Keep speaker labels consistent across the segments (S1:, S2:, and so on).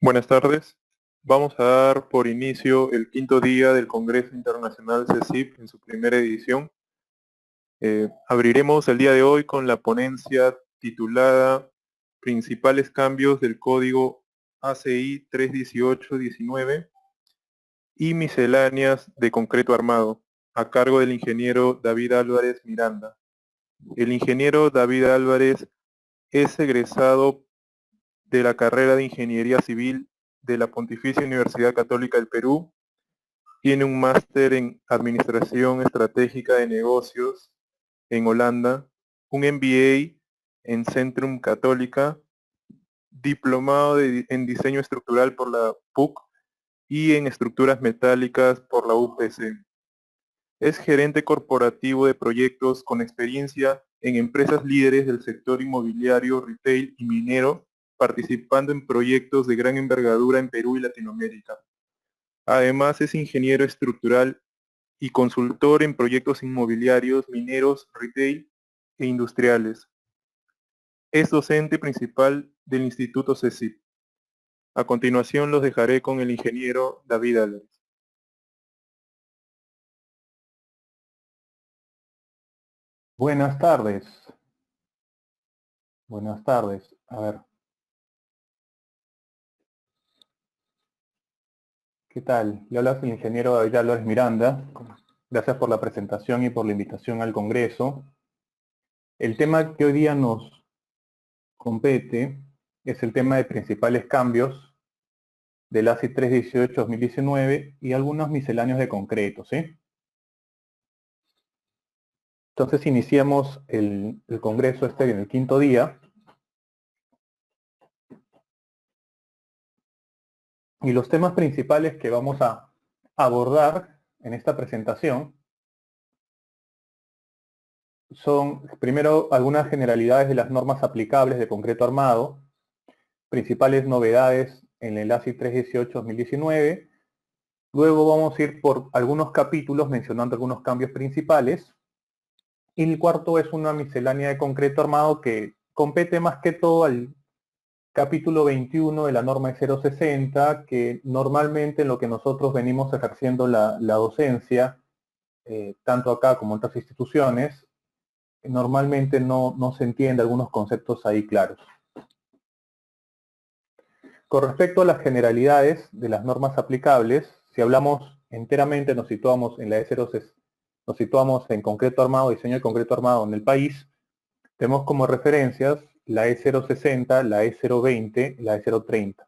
S1: Buenas tardes. Vamos a dar por inicio el quinto día del Congreso Internacional CECIP en su primera edición. Abriremos el día de hoy con la ponencia titulada Principales cambios del Código ACI 318-19 y misceláneas de concreto armado, a cargo del ingeniero David Álvarez Miranda. El ingeniero David Álvarez es egresado de la carrera de Ingeniería Civil de la Pontificia Universidad Católica del Perú. Tiene un máster en Administración Estratégica de Negocios en Holanda, un MBA en Centrum Católica, diplomado en Diseño Estructural por la PUC y en Estructuras Metálicas por la UPC. Es gerente corporativo de proyectos con experiencia en empresas líderes del sector inmobiliario, retail y minero, participando en proyectos de gran envergadura en Perú y Latinoamérica. Además, es ingeniero estructural y consultor en proyectos inmobiliarios, mineros, retail e industriales. Es docente principal del Instituto CECIP. A continuación los dejaré con el ingeniero David Álvarez.
S2: Buenas tardes. Buenas tardes. A ver. ¿Qué tal? Le habla el ingeniero David Álvarez Miranda. Gracias por la presentación y por la invitación al Congreso. El tema que hoy día nos compete es el tema de principales cambios del ACI 318-2019 y algunos misceláneos de concreto, ¿sí? Entonces iniciamos el Congreso en el quinto día. Y los temas principales que vamos a abordar en esta presentación son, primero, algunas generalidades de las normas aplicables de concreto armado, principales novedades en el ACI 318-2019. Luego vamos a ir por algunos capítulos mencionando algunos cambios principales. Y el cuarto es una miscelánea de concreto armado que compete más que todo al capítulo 21 de la norma de 060, que normalmente en lo que nosotros venimos ejerciendo la docencia, tanto acá como en otras instituciones, normalmente no se entiende algunos conceptos ahí claros. Con respecto a las generalidades de las normas aplicables, si hablamos enteramente, nos situamos en la E0, nos situamos en concreto armado, diseño de concreto armado en el país, tenemos como referencias la E060, la E020, la E030.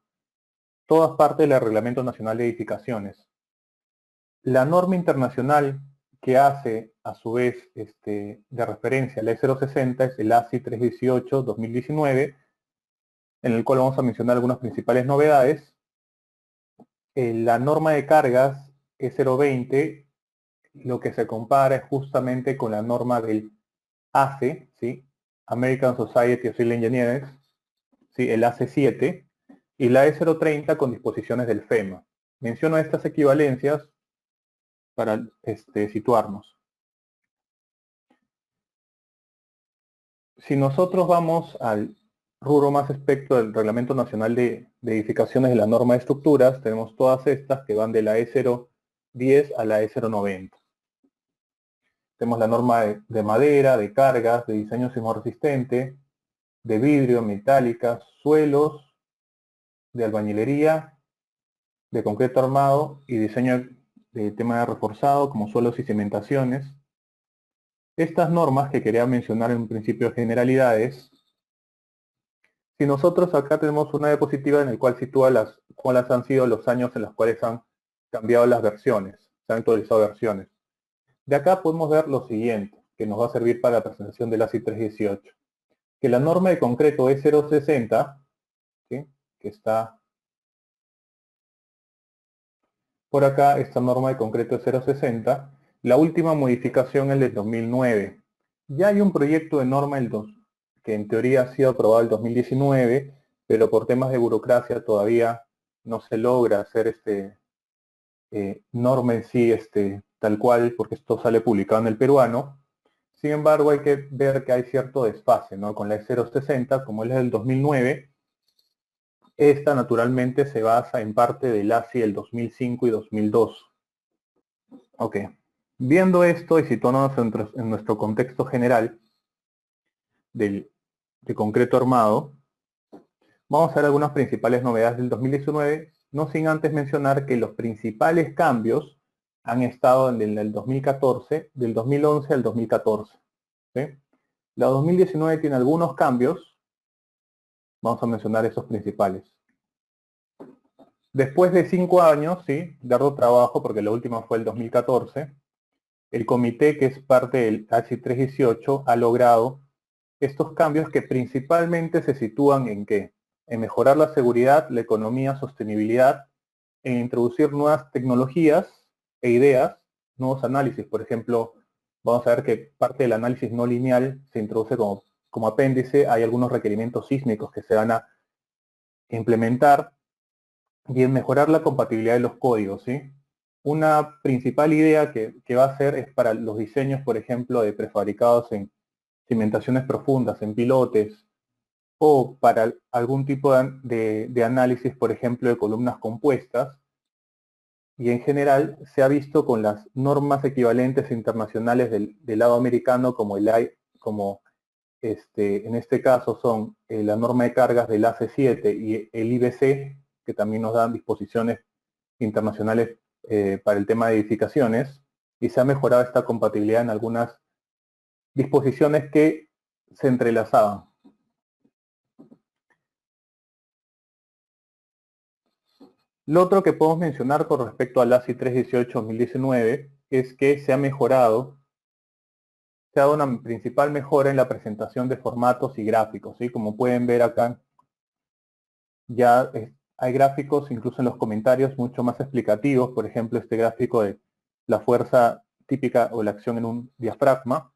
S2: Todas partes del Reglamento Nacional de Edificaciones. La norma internacional que hace, a su vez, de referencia a la E060 es el ACI 318-2019, en el cual vamos a mencionar algunas principales novedades. La norma de cargas E020, lo que se compara es justamente con la norma del ACE, ¿sí? American Society of Civil Engineers, ¿sí? El ACE7, y la E030 con disposiciones del FEMA. Menciono estas equivalencias para situarnos. Si nosotros vamos al rubro más aspecto del Reglamento Nacional de Edificaciones de la norma de estructuras, tenemos todas estas que van de la E010 a la E090. Tenemos la norma de madera, de cargas, de diseño sismorresistente, de vidrio, metálicas, suelos, de albañilería, de concreto armado y diseño de tema de reforzado como suelos y cimentaciones. Estas normas que quería mencionar en un principio generalidades, si nosotros acá tenemos una diapositiva en la cual sitúa cuáles han sido los años en los cuales han cambiado las versiones, se han actualizado versiones. De acá podemos ver lo siguiente, que nos va a servir para la presentación del ACI 318. Que la norma de concreto E060, ¿sí? Que está por acá, esta norma de concreto E060, la última modificación es del 2009. Ya hay un proyecto de norma que en teoría ha sido aprobado el 2019, pero por temas de burocracia todavía no se logra hacer norma en sí tal cual, porque esto sale publicado en el peruano. Sin embargo, hay que ver que hay cierto desfase, ¿no? Con la E060, como él es del 2009, Esta naturalmente se basa en parte del ASI del 2005 y 2002. Ok. Viendo esto y situándonos en nuestro contexto general de concreto armado, vamos a ver algunas principales novedades del 2019, no sin antes mencionar que los principales cambios han estado en el 2014, del 2011 al 2014. ¿Sí? La 2019 tiene algunos cambios, vamos a mencionar esos principales. Después de 5 años, ¿sí?, de arduo trabajo, porque la última fue el 2014, el comité, que es parte del ASI 318, ha logrado estos cambios que principalmente se sitúan en ¿qué? En mejorar la seguridad, la economía, sostenibilidad, en introducir nuevas tecnologías e ideas, nuevos análisis. Por ejemplo, vamos a ver que parte del análisis no lineal se introduce como apéndice. Hay algunos requerimientos sísmicos que se van a implementar y en mejorar la compatibilidad de los códigos, ¿sí? Una principal idea que va a ser es para los diseños, por ejemplo, de prefabricados en cimentaciones profundas, en pilotes, o para algún tipo de análisis, por ejemplo, de columnas compuestas, y en general se ha visto con las normas equivalentes internacionales del lado americano, como en este caso son la norma de cargas del AC7 y el IBC, que también nos dan disposiciones internacionales para el tema de edificaciones, y se ha mejorado esta compatibilidad en algunas disposiciones que se entrelazaban. Lo otro que podemos mencionar con respecto al ASI 318-2019 es que se ha mejorado, se ha dado una principal mejora en la presentación de formatos y gráficos, ¿sí? Como pueden ver acá, ya hay gráficos, incluso en los comentarios, mucho más explicativos. Por ejemplo, este gráfico de la fuerza típica o la acción en un diafragma.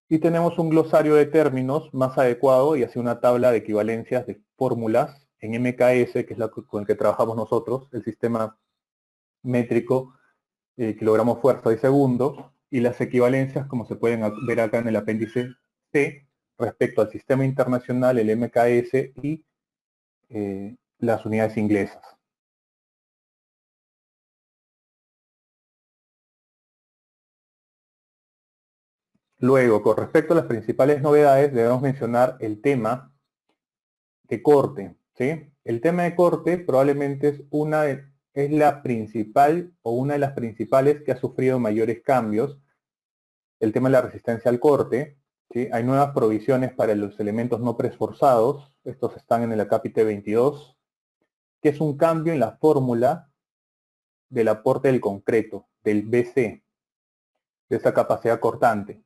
S2: Y tenemos un glosario de términos más adecuado y así una tabla de equivalencias de fórmulas en MKS, que es con el que trabajamos nosotros, el sistema métrico, kilogramos fuerza de segundo, y las equivalencias, como se pueden ver acá en el apéndice C, respecto al sistema internacional, el MKS y las unidades inglesas. Luego, con respecto a las principales novedades, debemos mencionar el tema de corte, ¿sí? El tema de corte probablemente es la principal o una de las principales que ha sufrido mayores cambios. El tema de la resistencia al corte, ¿sí? Hay nuevas provisiones para los elementos no preesforzados. Estos están en el acápite 22, que es un cambio en la fórmula del aporte del concreto, del BC, de esa capacidad cortante.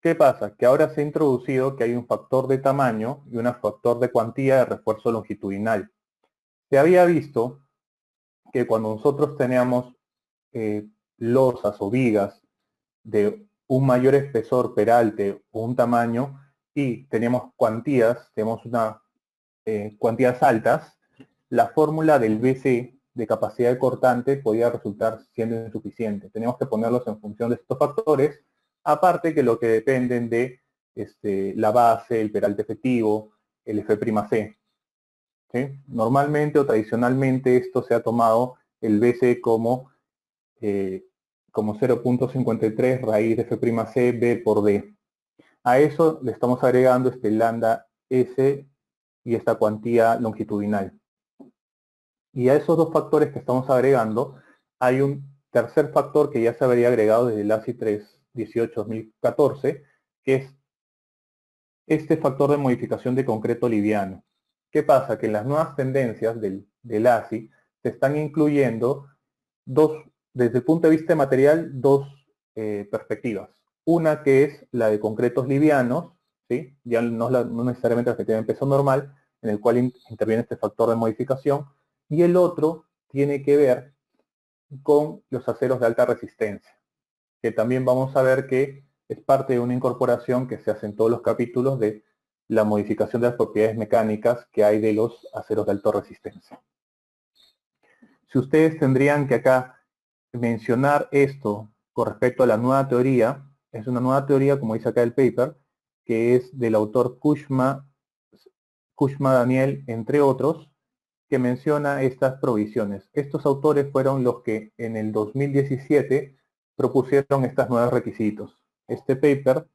S2: ¿Qué pasa? Que ahora se ha introducido que hay un factor de tamaño y un factor de cuantía de refuerzo longitudinal. Se había visto que cuando nosotros teníamos losas o vigas de un mayor espesor peralte o un tamaño y teníamos cuantías altas, la fórmula del BC de capacidad de cortante podía resultar siendo insuficiente. Teníamos que ponerlos en función de estos factores, aparte que lo que dependen de la base, el peralte efectivo, el F'C. ¿Sí? Normalmente o tradicionalmente esto se ha tomado el BC como 0.53 raíz de F'C B por D. A eso le estamos agregando lambda S y esta cuantía longitudinal. Y a esos dos factores que estamos agregando, hay un tercer factor que ya se habría agregado desde el ASI 318-2014, que es este factor de modificación de concreto liviano. ¿Qué pasa? Que en las nuevas tendencias del ASI se están incluyendo desde el punto de vista material, dos perspectivas. Una que es la de concretos livianos, ¿sí? Ya no necesariamente la que tiene peso normal, en el cual interviene este factor de modificación, y el otro tiene que ver con los aceros de alta resistencia, que también vamos a ver que es parte de una incorporación que se hace en todos los capítulos de la modificación de las propiedades mecánicas que hay de los aceros de alta resistencia. Si ustedes tendrían que acá mencionar esto con respecto a la nueva teoría, es una nueva teoría, como dice acá el paper, que es del autor Kushma Daniel, entre otros, que menciona estas provisiones. Estos autores fueron los que en el 2017 propusieron estos nuevos requisitos. Este paper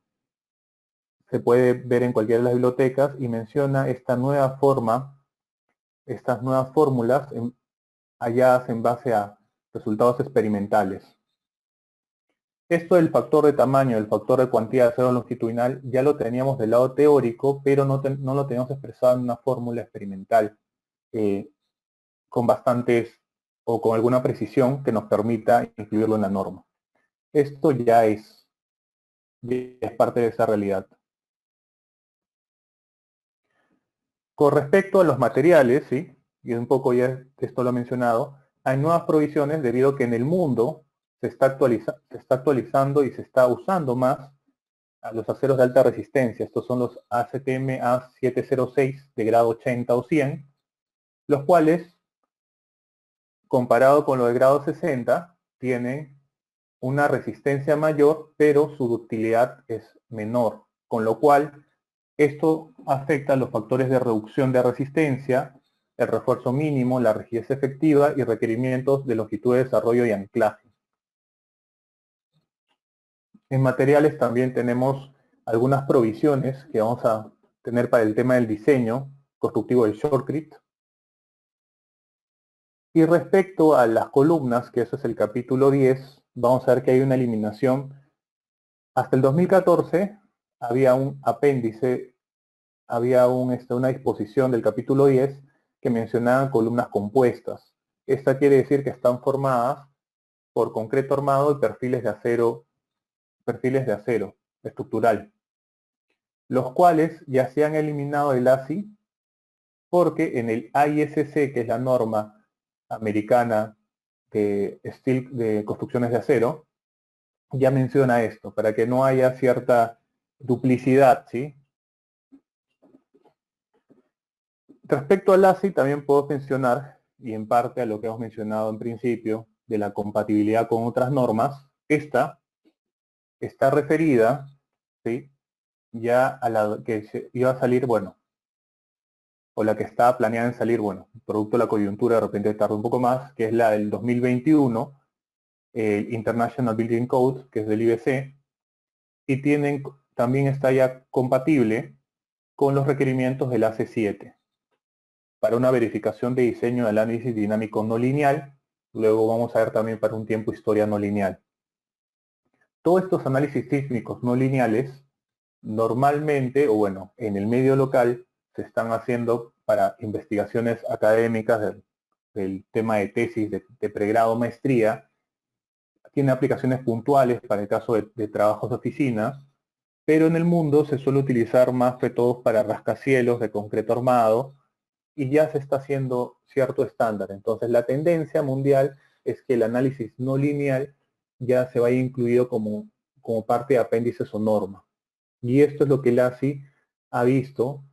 S2: se puede ver en cualquiera de las bibliotecas y menciona esta nueva forma, estas nuevas fórmulas halladas en base a resultados experimentales. Esto del factor de tamaño, el factor de cuantía de acero longitudinal, ya lo teníamos del lado teórico, pero no lo teníamos expresado en una fórmula experimental con bastantes o con alguna precisión que nos permita incluirlo en la norma. Esto ya es parte de esa realidad. Con respecto a los materiales, ¿sí? Y un poco ya esto lo he mencionado, hay nuevas provisiones debido a que en el mundo se está actualizando y se está usando más a los aceros de alta resistencia. Estos son los AZM A706 de grado 80 o 100, los cuales, comparado con los de grado 60, tienen una resistencia mayor, pero su ductilidad es menor, con lo cual esto afecta a los factores de reducción de resistencia, el refuerzo mínimo, la rigidez efectiva y requerimientos de longitud de desarrollo y anclaje. En materiales también tenemos algunas provisiones que vamos a tener para el tema del diseño constructivo del Shotcrete. Y respecto a las columnas, que eso es el capítulo 10, vamos a ver que hay una eliminación. Hasta el 2014 había un apéndice, había una disposición del capítulo 10 que mencionaba columnas compuestas. Esta quiere decir que están formadas por concreto armado y perfiles de acero estructural, los cuales ya se han eliminado del ASI porque en el AISC, que es la norma americana de construcciones de acero, ya menciona esto, para que no haya cierta duplicidad, ¿sí? Respecto al ASI, también puedo mencionar, y en parte a lo que hemos mencionado en principio, de la compatibilidad con otras normas, esta está referida, ¿sí? Ya a la que iba a salir, bueno, o la que está planeada en salir, bueno, producto de la coyuntura, de repente tarda un poco más, que es la del 2021, el International Building Code, que es del IBC, y también está ya compatible con los requerimientos del AC7 para una verificación de diseño de análisis dinámico no lineal. Luego vamos a ver también para un tiempo historia no lineal. Todos estos análisis sísmicos no lineales normalmente, o bueno, en el medio local se están haciendo para investigaciones académicas del tema de tesis de pregrado maestría. Tiene aplicaciones puntuales para el caso de trabajos de oficina, pero en el mundo se suele utilizar más que todo para rascacielos de concreto armado y ya se está haciendo cierto estándar. Entonces la tendencia mundial es que el análisis no lineal ya se vaya incluido como parte de apéndices o norma. Y esto es lo que el ASI ha visto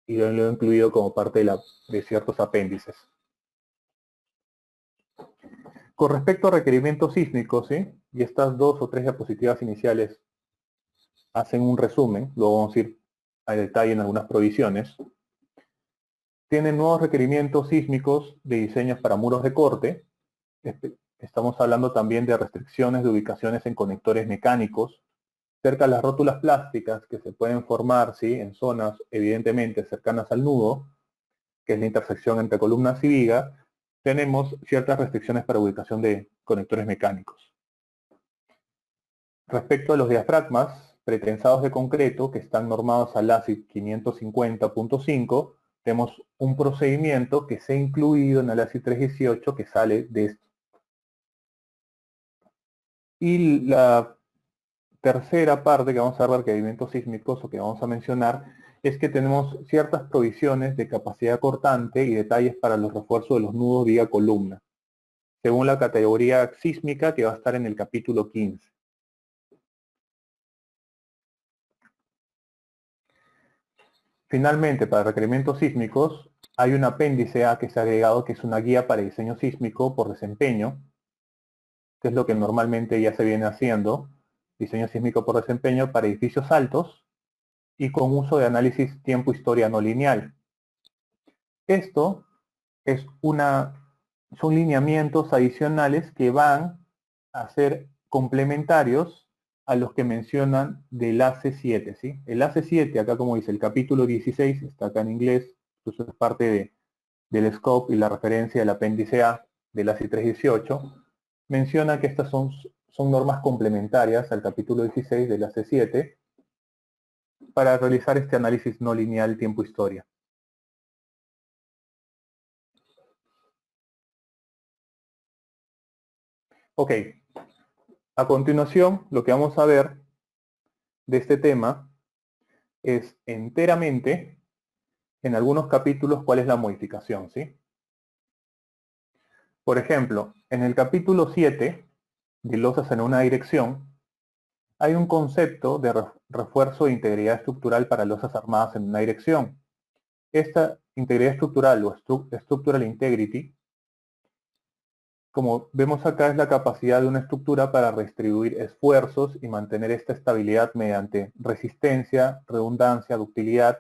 S2: y lo ha incluido como parte de ciertos apéndices. Con respecto a requerimientos sísmicos, ¿sí? Y estas 2 o 3 diapositivas iniciales hacen un resumen, luego vamos a ir a detalle en algunas provisiones. Tienen nuevos requerimientos sísmicos de diseños para muros de corte. Estamos hablando también de restricciones de ubicaciones en conectores mecánicos, cerca de las rótulas plásticas que se pueden formar, ¿sí? En zonas evidentemente cercanas al nudo, que es la intersección entre columnas y vigas, tenemos ciertas restricciones para ubicación de conectores mecánicos. Respecto a los diafragmas pretensados de concreto, que están normados al ASI 550.5, tenemos un procedimiento que se ha incluido en el ASI 318 que sale de esto. Y la tercera parte que vamos a ver, requerimientos sísmicos, o que vamos a mencionar, es que tenemos ciertas provisiones de capacidad cortante y detalles para los refuerzos de los nudos viga-columna, según la categoría sísmica que va a estar en el capítulo 15. Finalmente, para requerimientos sísmicos, hay un apéndice A que se ha agregado, que es una guía para diseño sísmico por desempeño, que es lo que normalmente ya se viene haciendo, diseño sísmico por desempeño para edificios altos y con uso de análisis tiempo-historia no lineal. Esto son lineamientos adicionales que van a ser complementarios a los que mencionan del AC7, ¿sí? El AC7, acá como dice, el capítulo 16, está acá en inglés, eso es parte del scope y la referencia del apéndice A del AC 318, menciona que estas son normas complementarias al capítulo 16 del AC7 para realizar este análisis no lineal tiempo-historia. Ok, a continuación lo que vamos a ver de este tema es enteramente, en algunos capítulos, cuál es la modificación, ¿sí? Por ejemplo, en el capítulo 7, de losas en una dirección, hay un concepto de refuerzo de integridad estructural para losas armadas en una dirección. Esta integridad estructural o structural integrity, como vemos acá, es la capacidad de una estructura para redistribuir esfuerzos y mantener esta estabilidad mediante resistencia, redundancia, ductilidad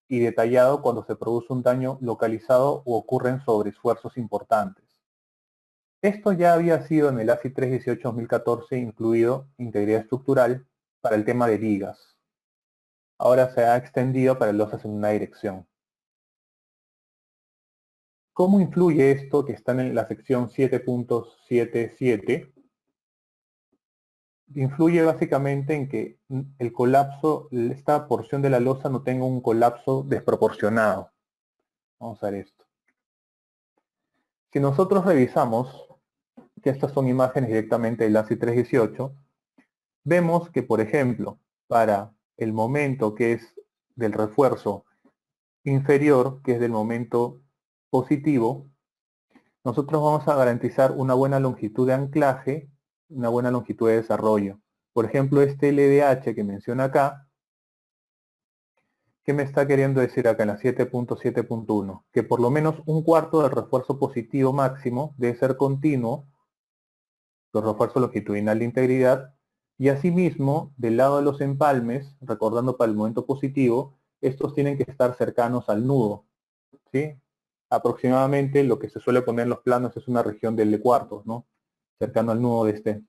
S2: y detallado cuando se produce un daño localizado o ocurren sobreesfuerzos importantes. Esto ya había sido en el ASI 318-2014 incluido integridad estructural para el tema de vigas. Ahora se ha extendido para losas en una dirección. ¿Cómo influye esto que está en la sección 7.77? Influye básicamente en que el colapso, esta porción de la losa no tenga un colapso desproporcionado. Vamos a ver esto. Si nosotros revisamos, que estas son imágenes directamente del ASI 318, vemos que, por ejemplo, para el momento que es del refuerzo inferior, que es del momento positivo, nosotros vamos a garantizar una buena longitud de anclaje, una buena longitud de desarrollo. Por ejemplo, este LDH que menciona acá, ¿qué me está queriendo decir acá en la 7.7.1? Que por lo menos un cuarto del refuerzo positivo máximo debe ser continuo, el refuerzo longitudinal de integridad, y asimismo, del lado de los empalmes, recordando para el momento positivo, estos tienen que estar cercanos al nudo, ¿sí? Aproximadamente lo que se suele poner en los planos es una región de L cuartos, ¿no? Cercano al nudo de este.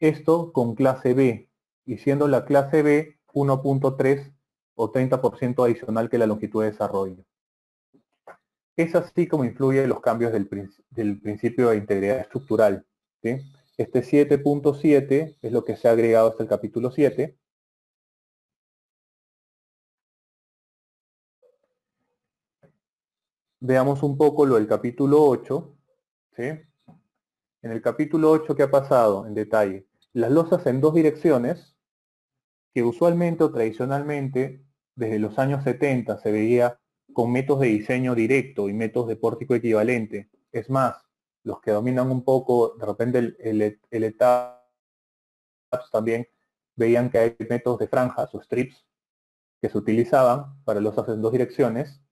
S2: Esto con clase B, y siendo la clase B 1.3 o 30% adicional que la longitud de desarrollo. Es así como influye los cambios del principio de integridad estructural, ¿sí? Este 7.7 es lo que se ha agregado hasta el capítulo 7. Veamos un poco lo del capítulo 8, ¿sí? En el capítulo 8, ¿qué ha pasado? En detalle. Las losas en dos direcciones, que usualmente o tradicionalmente, desde los años 70, se veía con métodos de diseño directo y métodos de pórtico equivalente. Es más, los que dominan un poco, de repente el ETAPS también veían que hay métodos de franjas o strips que se utilizaban para losas en dos direcciones.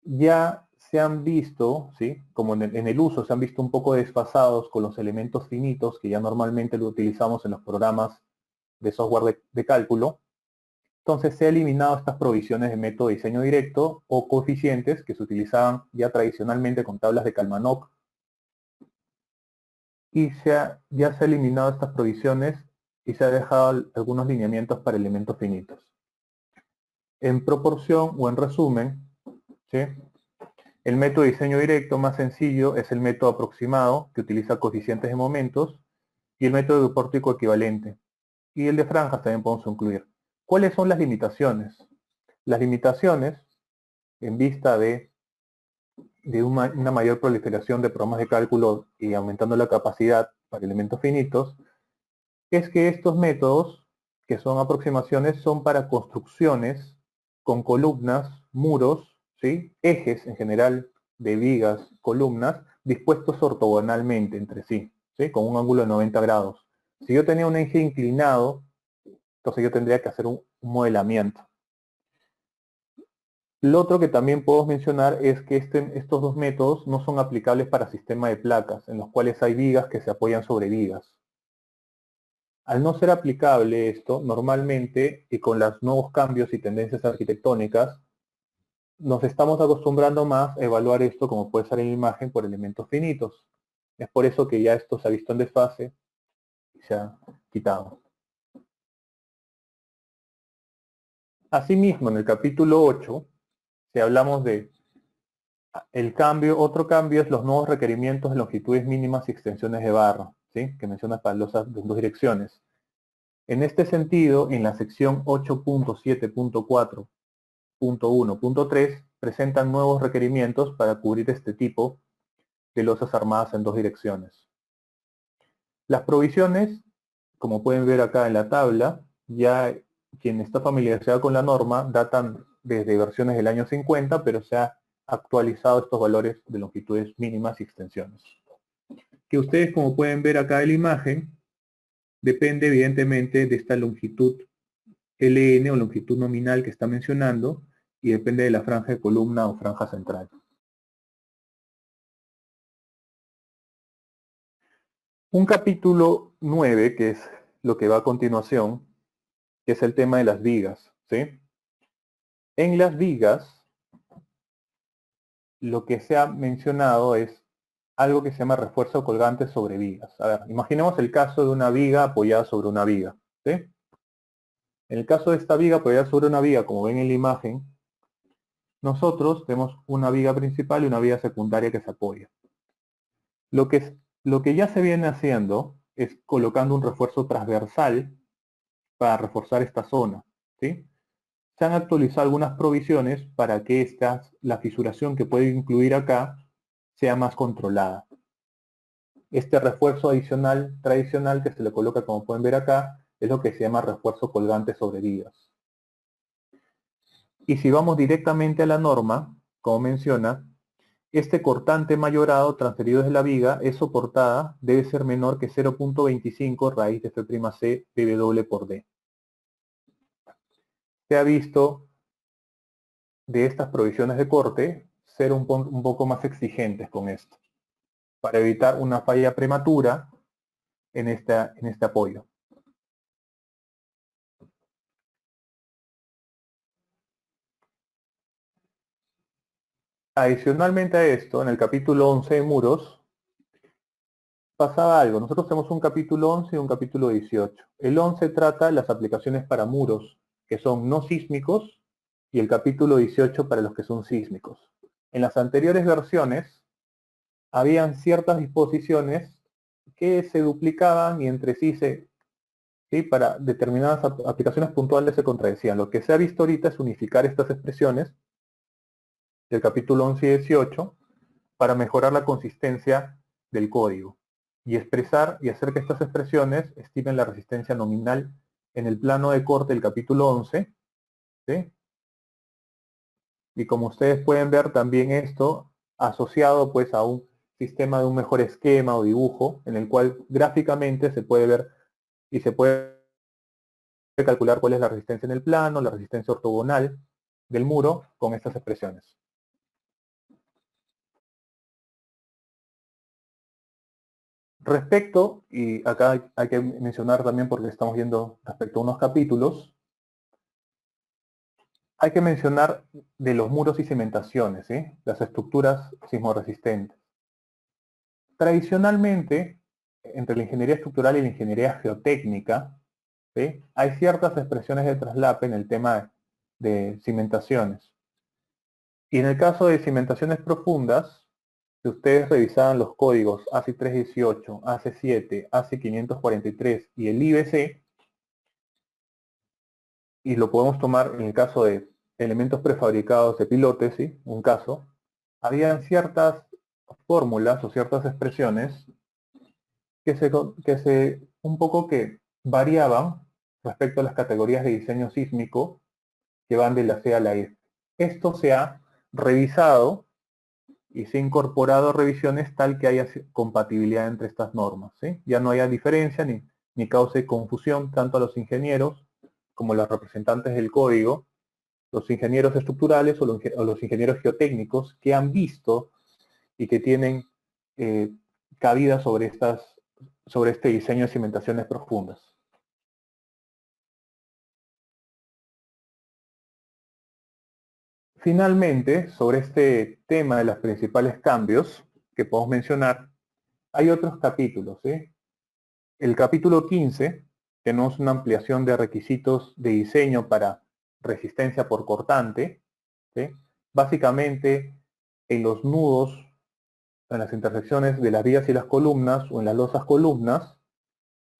S2: Ya se han visto, ¿sí? Como en el uso, se han visto un poco desfasados con los elementos finitos que ya normalmente lo utilizamos en los programas de software de cálculo. Entonces se ha eliminado estas provisiones de método de diseño directo o coeficientes que se utilizaban ya tradicionalmente con tablas de Kalmanov, y ya se ha eliminado estas provisiones y se ha dejado algunos lineamientos para elementos finitos. En proporción o en resumen, ¿sí? El método de diseño directo más sencillo es el método aproximado, que utiliza coeficientes de momentos, y el método de pórtico equivalente. Y el de franjas también podemos incluir. ¿Cuáles son las limitaciones? Las limitaciones, en vista de una mayor proliferación de programas de cálculo y aumentando la capacidad para elementos finitos, es que estos métodos, que son aproximaciones, son para construcciones con columnas, muros, ¿sí? Ejes en general de vigas, columnas, dispuestos ortogonalmente entre sí, ¿sí? Con un ángulo de 90 grados. Si yo tenía un eje inclinado, entonces yo tendría que hacer un modelamiento. Lo otro que también puedo mencionar es que estos dos métodos no son aplicables para sistemas de placas, en los cuales hay vigas que se apoyan sobre vigas. Al no ser aplicable esto, normalmente, y con los nuevos cambios y tendencias arquitectónicas, nos estamos acostumbrando más a evaluar esto, como puede ser en la imagen, por elementos finitos. Es por eso que ya esto se ha visto en desfase y se ha quitado. Asimismo, en el capítulo 8, si hablamos de el cambio, otro cambio es los nuevos requerimientos de longitudes mínimas y extensiones de barra, ¿sí? Que menciona baldosas en dos direcciones. En este sentido, en la sección 8.7.4.1.3 presentan nuevos requerimientos para cubrir este tipo de losas armadas en dos direcciones. Las provisiones, como pueden ver acá en la tabla, ya quien está familiarizado con la norma datan desde versiones del año 50, pero se ha actualizado estos valores de longitudes mínimas y extensiones. Que ustedes, como pueden ver acá en la imagen, depende evidentemente de esta longitud LN o longitud nominal que está mencionando y depende de la franja de columna o franja central. Un capítulo 9, que es lo que va a continuación, que es el tema de las vigas, ¿sí? En las vigas, lo que se ha mencionado es algo que se llama refuerzo colgante sobre vigas. A ver, imaginemos el caso de una viga apoyada sobre una viga, ¿sí? En el caso de esta viga apoyada sobre una viga, como ven en la imagen, nosotros tenemos una viga principal y una viga secundaria que se apoya. Lo que ya se viene haciendo es colocando un refuerzo transversal para reforzar esta zona, ¿sí? Se han actualizado algunas provisiones para que la fisuración que puede incluir acá sea más controlada. Este refuerzo adicional tradicional que se le coloca, como pueden ver acá, es lo que se llama refuerzo colgante sobre vigas. Y si vamos directamente a la norma, como menciona, este cortante mayorado transferido desde la viga es soportada, debe ser menor que 0.25 raíz de F'C PW por D. Se ha visto de estas provisiones de corte ser un poco más exigentes con esto, para evitar una falla prematura en este apoyo. Adicionalmente a esto, en el capítulo 11 de muros, pasaba algo. Nosotros tenemos un capítulo 11 y un capítulo 18. El 11 trata las aplicaciones para muros que son no sísmicos y el capítulo 18 para los que son sísmicos. En las anteriores versiones habían ciertas disposiciones que se duplicaban y entre sí para determinadas aplicaciones puntuales se contradecían. Lo que se ha visto ahorita es unificar estas expresiones del capítulo 11 y 18 para mejorar la consistencia del código y expresar y hacer que estas expresiones estimen la resistencia nominal en el plano de corte del capítulo 11, ¿sí? Y como ustedes pueden ver también esto asociado pues a un sistema de un mejor esquema o dibujo en el cual gráficamente se puede ver y se puede calcular cuál es la resistencia en el plano, la resistencia ortogonal del muro con estas expresiones. Respecto, y acá hay que mencionar también porque estamos viendo respecto a unos capítulos, hay que mencionar de los muros y cimentaciones, ¿sí? Las estructuras sismoresistentes. Tradicionalmente, entre la ingeniería estructural y la ingeniería geotécnica, ¿sí? Hay ciertas expresiones de traslape en el tema de cimentaciones. Y en el caso de cimentaciones profundas, si ustedes revisaban los códigos ASI 318, ASI 7, ASI 543 y el IBC, y lo podemos tomar en el caso de elementos prefabricados de pilotes, ¿sí? Un caso, habían ciertas fórmulas o ciertas expresiones que un poco que variaban respecto a las categorías de diseño sísmico que van de la C a la F. Esto se ha revisado y se ha incorporado a revisiones tal que haya compatibilidad entre estas normas, ¿sí? Ya no haya diferencia ni cause confusión tanto a los ingenieros como a los representantes del código, los ingenieros estructurales o los ingenieros geotécnicos que han visto y que tienen cabida sobre este diseño de cimentaciones profundas. Finalmente, sobre este tema de los principales cambios que podemos mencionar, hay otros capítulos, ¿sí? El capítulo 15, que no es una ampliación de requisitos de diseño para resistencia por cortante, ¿sí? Básicamente, en los nudos, en las intersecciones de las vías y las columnas, o en las losas columnas,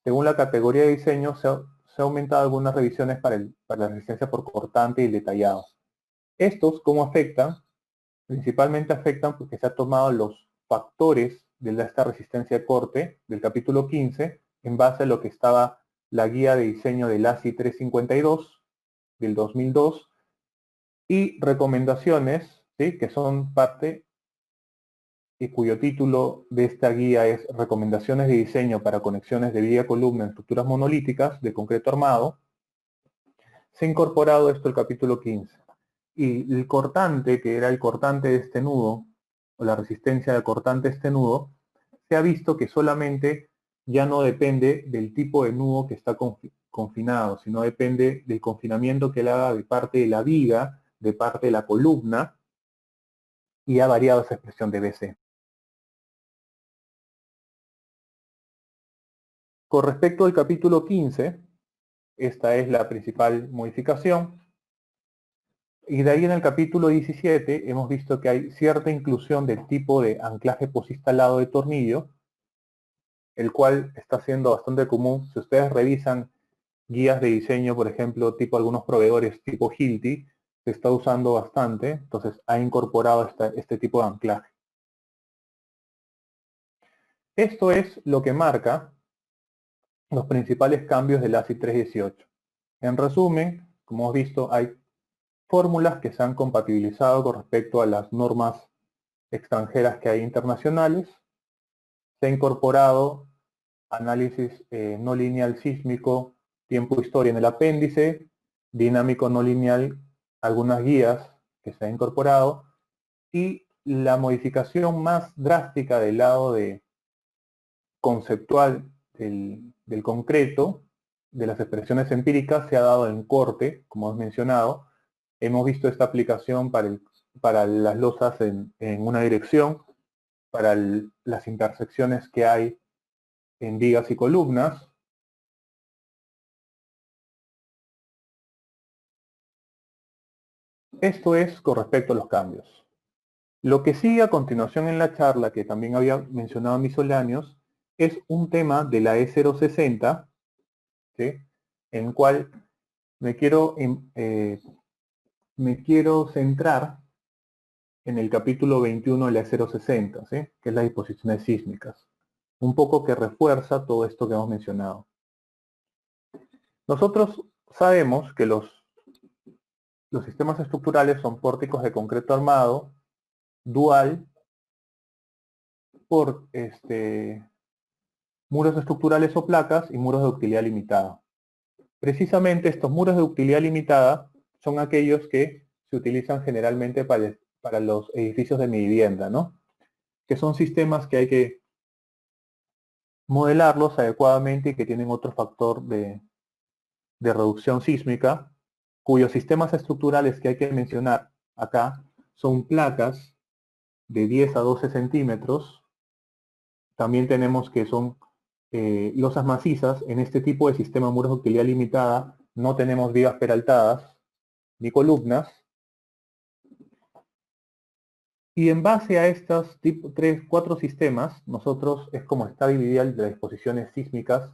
S2: según la categoría de diseño, se ha aumentado algunas revisiones para la resistencia por cortante y el detallado. Estos, ¿cómo afectan? Principalmente afectan porque se han tomado los factores de esta resistencia de corte del capítulo 15 en base a lo que estaba la guía de diseño del ASI 352 del 2002 y recomendaciones, ¿sí?, que son parte y cuyo título de esta guía es Recomendaciones de diseño para conexiones de vía columna en estructuras monolíticas de concreto armado. Se ha incorporado esto al capítulo 15. Y el cortante, que era el cortante de este nudo, o la resistencia del cortante de este nudo, se ha visto que solamente ya no depende del tipo de nudo que está confinado, sino depende del confinamiento que él haga de parte de la viga, de parte de la columna, y ha variado esa expresión de BC. Con respecto al capítulo 15, esta es la principal modificación. Y de ahí en el capítulo 17 hemos visto que hay cierta inclusión del tipo de anclaje posinstalado de tornillo, el cual está siendo bastante común. Si ustedes revisan guías de diseño, por ejemplo, tipo algunos proveedores tipo Hilti, se está usando bastante, entonces ha incorporado este tipo de anclaje. Esto es lo que marca los principales cambios del ASI 318. En resumen, como hemos visto, hay fórmulas que se han compatibilizado con respecto a las normas extranjeras que hay internacionales. Se ha incorporado análisis no lineal sísmico, tiempo e historia en el apéndice, dinámico no lineal, algunas guías que se han incorporado, y la modificación más drástica del lado conceptual del concreto, de las expresiones empíricas, se ha dado en corte, como hemos mencionado. Hemos visto esta aplicación para las losas en una dirección, para las intersecciones que hay en vigas y columnas. Esto es con respecto a los cambios. Lo que sigue a continuación en la charla, que también había mencionado misceláneos, es un tema de la E060, ¿sí?, en el cual me quiero centrar en el capítulo 21 de la E060, ¿sí?, que es las disposiciones sísmicas. Un poco que refuerza todo esto que hemos mencionado. Nosotros sabemos que los sistemas estructurales son pórticos de concreto armado, dual, por muros estructurales o placas y muros de ductilidad limitada. Precisamente estos muros de ductilidad limitada son aquellos que se utilizan generalmente para los edificios de mi vivienda, ¿no?, que son sistemas que hay que modelarlos adecuadamente y que tienen otro factor de reducción sísmica, cuyos sistemas estructurales que hay que mencionar acá son placas de 10 a 12 centímetros. También tenemos que son losas macizas. En este tipo de sistema de muros de utilidad limitada no tenemos vigas peraltadas ni columnas. Y en base a estos 4 sistemas, nosotros es como está dividida las disposiciones sísmicas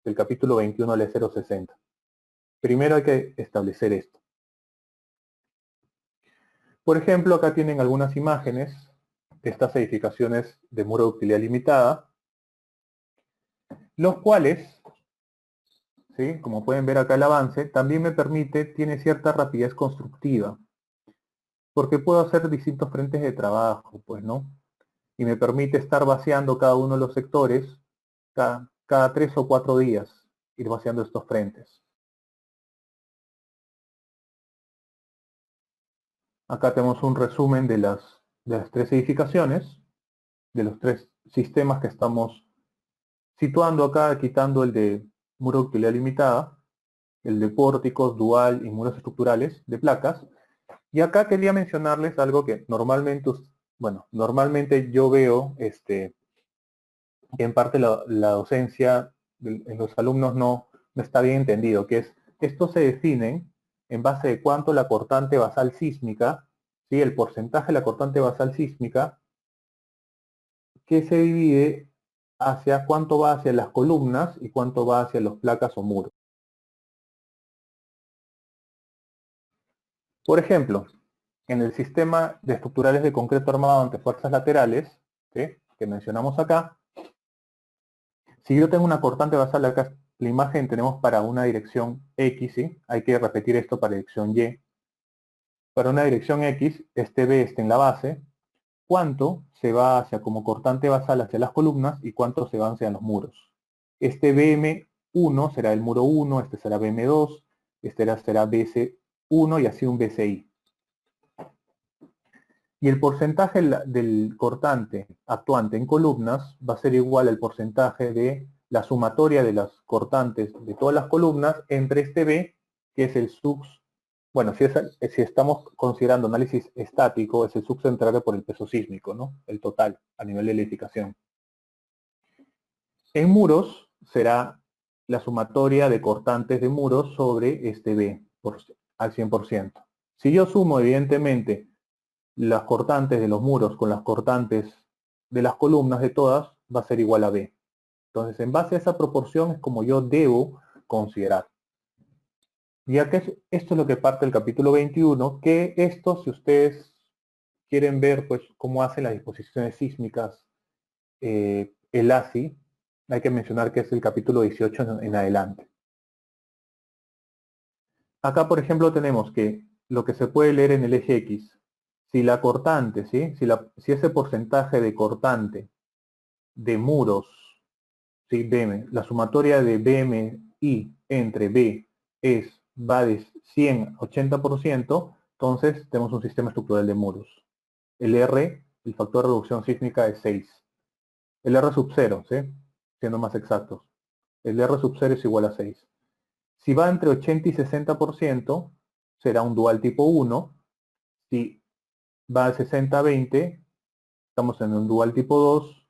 S2: del capítulo 21 al 060. Primero hay que establecer esto. Por ejemplo, acá tienen algunas imágenes de estas edificaciones de muro de utilidad limitada, los cuales, ¿sí?, como pueden ver acá el avance, también tiene cierta rapidez constructiva, porque puedo hacer distintos frentes de trabajo, pues, ¿no? Y me permite estar vaciando cada uno de los sectores cada 3 o 4 días, ir vaciando estos frentes. Acá tenemos un resumen de las 3 edificaciones, de los 3 sistemas que estamos situando acá, quitando el de muro de utilidad limitada, el de pórticos, dual y muros estructurales de placas, Y acá quería mencionarles algo que normalmente yo veo que en parte la docencia en los alumnos no está bien entendido, que es, estos se definen en base de cuánto la cortante basal sísmica, ¿sí? El porcentaje de la cortante basal sísmica, que se divide hacia cuánto va hacia las columnas y cuánto va hacia las placas o muros. Por ejemplo, en el sistema de estructurales de concreto armado ante fuerzas laterales, ¿sí?, que mencionamos acá, si yo tengo una cortante basal, acá la imagen tenemos para una dirección X, ¿sí? Hay que repetir esto para dirección Y. Para una dirección X, este B está en la base, cuánto se va hacia como cortante basal hacia las columnas y cuánto se va hacia los muros. Este BM1 será el muro 1, este será BM2, este será BC1 y así un BCI. Y el porcentaje del cortante actuante en columnas va a ser igual al porcentaje de la sumatoria de las cortantes de todas las columnas entre este B, que es el sux. Bueno, si estamos considerando análisis estático, es el sux central por el peso sísmico, ¿no? El total a nivel de la edificación. En muros será la sumatoria de cortantes de muros sobre este B al 100%. Si yo sumo, evidentemente, las cortantes de los muros con las cortantes de las columnas de todas, va a ser igual a B. Entonces, en base a esa proporción es como yo debo considerar. Ya que esto es lo que parte del capítulo 21, que esto, si ustedes quieren ver pues cómo hacen las disposiciones sísmicas el ASI, hay que mencionar que es el capítulo 18 en adelante. Acá, por ejemplo, tenemos que lo que se puede leer en el eje X, si la cortante, ¿sí? si ese porcentaje de cortante de muros, ¿sí? BM, la sumatoria de BMI entre B va de 100 a 80%, entonces tenemos un sistema estructural de muros. El R, el factor de reducción sísmica es 6. El R sub 0, ¿sí? Siendo más exactos. El R sub 0 es igual a 6. Si va entre 80 y 60%, será un dual tipo 1. Si va de 60 a 20, estamos en un dual tipo 2.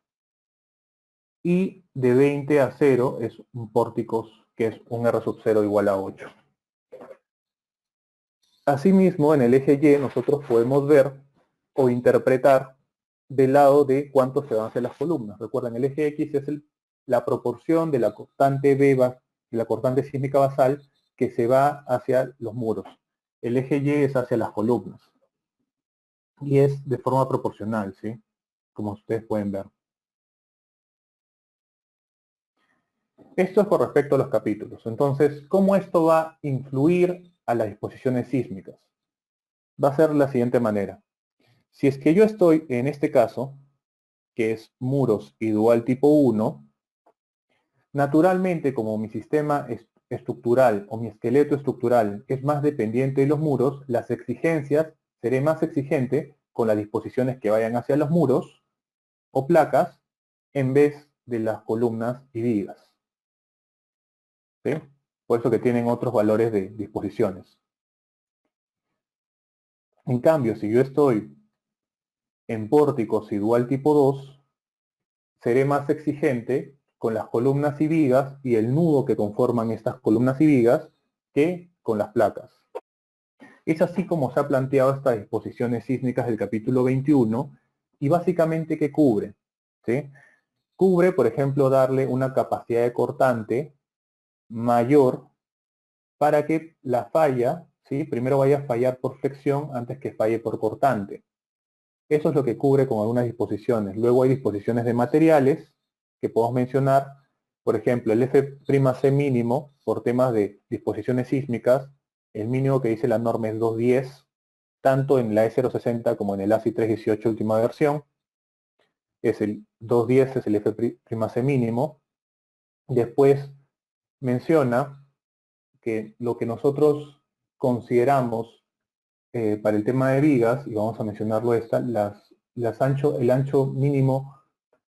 S2: Y de 20 a 0 es un pórticos, que es un R sub 0 igual a 8. Asimismo, en el eje Y nosotros podemos ver o interpretar del lado de cuánto se van hacia las columnas. Recuerden, el eje X es la proporción de la constante B, de la constante sísmica basal, que se va hacia los muros. El eje Y es hacia las columnas. Y es de forma proporcional, ¿sí? Como ustedes pueden ver. Esto es con respecto a los capítulos. Entonces, ¿cómo esto va a influir a las disposiciones sísmicas? Va a ser de la siguiente manera. Si es que yo estoy en este caso, que es muros y dual tipo 1, naturalmente, como mi sistema estructural o mi esqueleto estructural es más dependiente de los muros, las exigencias, seré más exigente con las disposiciones que vayan hacia los muros o placas en vez de las columnas y vigas. ¿Sí? Por eso que tienen otros valores de disposiciones. En cambio, si yo estoy en pórticos y dual tipo 2, seré más exigente con las columnas y vigas y el nudo que conforman estas columnas y vigas que con las placas. Es así como se ha planteado estas disposiciones sísmicas del capítulo 21 y básicamente ¿qué cubre? ¿Sí? Cubre, por ejemplo, darle una capacidad de cortante mayor para que la falla, ¿sí?, primero vaya a fallar por flexión antes que falle por cortante. Eso es lo que cubre con algunas disposiciones. Luego hay disposiciones de materiales que podemos mencionar. Por ejemplo, el F'C mínimo, por temas de disposiciones sísmicas, el mínimo que dice la norma es 210, tanto en la E060 como en el ASI 318 última versión. Es el 210 es el F'C mínimo. Después menciona que lo que nosotros consideramos para el tema de vigas, y vamos a mencionarlo el ancho mínimo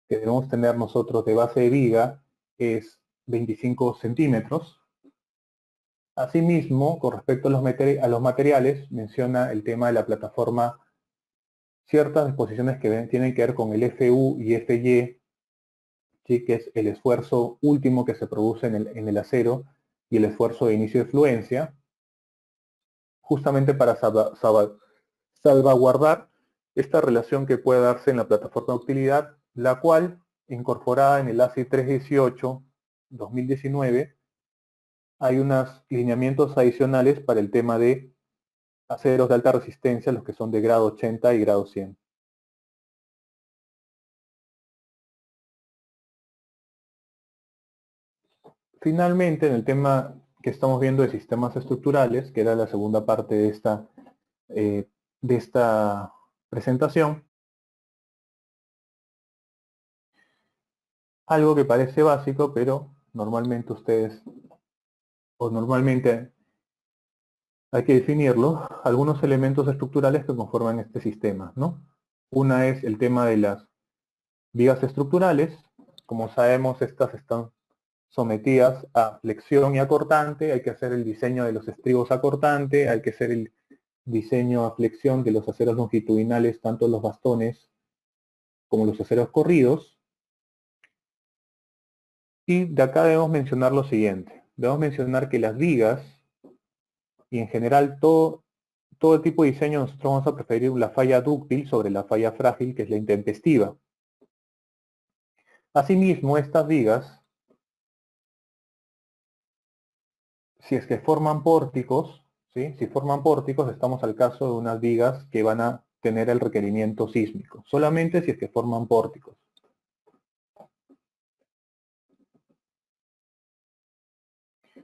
S2: que debemos tener nosotros de base de viga es 25 centímetros. Asimismo, con respecto a los materiales, menciona el tema de la plataforma, ciertas disposiciones que tienen que ver con el FU y FY, ¿sí? Que es el esfuerzo último que se produce en el acero y el esfuerzo de inicio de fluencia, justamente para salvaguardar esta relación que puede darse en la plataforma de utilidad, la cual, incorporada en el ASI 318-2019, hay unos lineamientos adicionales para el tema de aceros de alta resistencia, los que son de grado 80 y grado 100. Finalmente, en el tema que estamos viendo de sistemas estructurales, que era la segunda parte de esta presentación, algo que parece básico, pero normalmente hay que definirlo, algunos elementos estructurales que conforman este sistema, ¿no? Una es el tema de las vigas estructurales. Como sabemos, estas están sometidas a flexión y acortante, hay que hacer el diseño de los estribos acortante, hay que hacer el diseño a flexión de los aceros longitudinales, tanto los bastones como los aceros corridos. Y de acá debemos mencionar lo siguiente. Debemos mencionar que las vigas, y en general todo tipo de diseño, nosotros vamos a preferir la falla dúctil sobre la falla frágil, que es la intempestiva. Asimismo, estas vigas, si es que forman pórticos, ¿sí? Si forman pórticos, estamos al caso de unas vigas que van a tener el requerimiento sísmico, solamente si es que forman pórticos.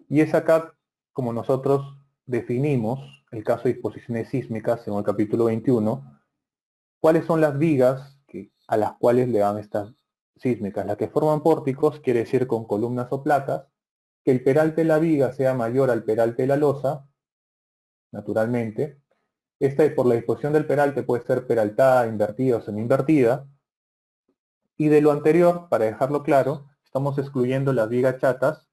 S2: Y es acá como nosotros definimos el caso de disposiciones sísmicas en el capítulo 21, cuáles son las vigas a las cuales le dan estas sísmicas. Las que forman pórticos quiere decir con columnas o placas, que el peralte de la viga sea mayor al peralte de la losa, naturalmente. Esta, por la disposición del peralte, puede ser peraltada, invertida o semi-invertida. Y de lo anterior, para dejarlo claro, estamos excluyendo las vigas chatas